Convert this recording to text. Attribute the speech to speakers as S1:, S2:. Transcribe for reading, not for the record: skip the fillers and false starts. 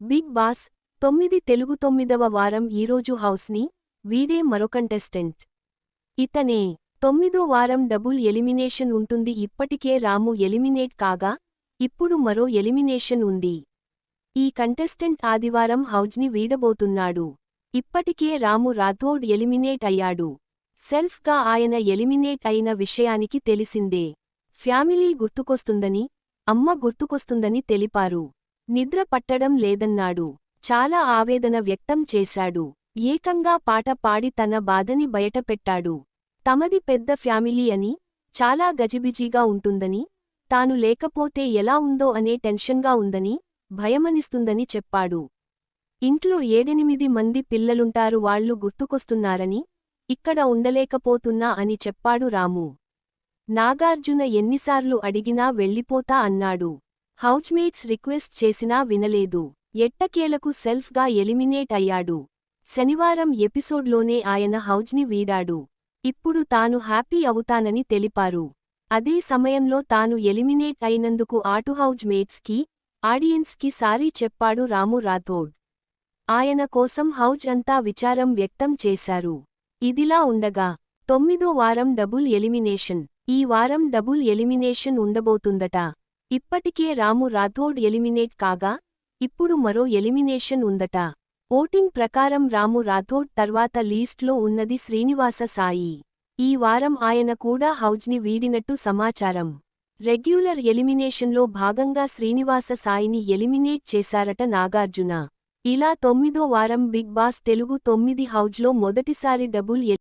S1: Big boss 9 Telugu 9వ వారం ఈరోజు హౌస్ని వీడే మరో కంటెస్టెంట్. ఇతనే 9వ వారం డబుల్ ఎలిమినేషన్ ఉంటుంది. ఇప్పటికే రాము ఎలిమినేట్ కాగా ఇప్పుడు మరో ఎలిమినేషన్ ఉంది. ఈ కంటెస్టెంట్ ఆదివారం హౌజ్ని వీడబోతున్నాడు. ఇప్పటికే రాము రాథోడ్ ఎలిమినేట్ అయ్యాడు. సెల్ఫ్గా ఆయన ఎలిమినేట్ అయిన విషయానికి తెలిసిందే. ఫ్యామిలీ గుర్తుకొస్తుందని, అమ్మ గుర్తుకొస్తుందని తెలిపారు. నిద్ర పట్టడం లేదన్నాడు. చాలా ఆవేదన వ్యక్తం చేశాడు. ఏకంగా పాట పాడి తన బాధని బయటపెట్టాడు. తమది పెద్ద ఫ్యామిలీ అని, చాలా గజిబిజిగా ఉంటుందని, తాను లేకపోతే ఎలా ఉందో అనే టెన్షన్గా ఉందని, భయమనిస్తుందని చెప్పాడు. ఇంట్లో 7-8 మంది పిల్లలుంటారు, వాళ్లు గుర్తుకొస్తున్నారని, ఇక్కడ ఉండలేకపోతున్నా అని చెప్పాడు రాము. నాగార్జున ఎన్నిసార్లు అడిగినా వెళ్ళిపోతా అన్నాడు. హౌస్మేట్స్ రిక్వెస్ట్ చేసినా వినలేదు. ఎట్టకేలకు సెల్ఫ్గా ఎలిమినేట్ అయ్యాడు. శనివారం ఎపిసోడ్లోనే ఆయన హౌజ్ని వీడాడు. ఇప్పుడు తాను హ్యాపీ అవుతానని తెలిపారు. అదే సమయంలో తాను ఎలిమినేట్ అయినందుకు హౌజ్ మేట్స్కి, ఆడియన్స్కి సారీ చెప్పాడు రాము రాథోడ్. ఆయన కోసం హౌజ్ అంతా విచారం వ్యక్తం చేశారు. ఇదిలా ఉండగా 9వ వారం డబుల్ ఎలిమినేషన్. ఈ వారం డబుల్ ఎలిమినేషన్ ఉండబోతుందట. ఇప్పటికే రాము రాథోడ్ ఎలిమినేట్ కాగా ఇప్పుడు మరో ఎలిమినేషన్ ఉందట. ఓటింగ్ ప్రకారం రాము రాథోడ్ తర్వాత లీస్ట్లో ఉన్నది శ్రీనివాస సాయి. ఈ వారం ఆయన కూడా హౌజ్ని వీడినట్టు సమాచారం. రెగ్యులర్ ఎలిమినేషన్లో భాగంగా శ్రీనివాస సాయిని ఎలిమినేట్ చేశారట నాగార్జున. ఇలా 9వ వారం బిగ్ బాస్ తెలుగు 9 హౌజ్లో మొదటిసారి డబుల్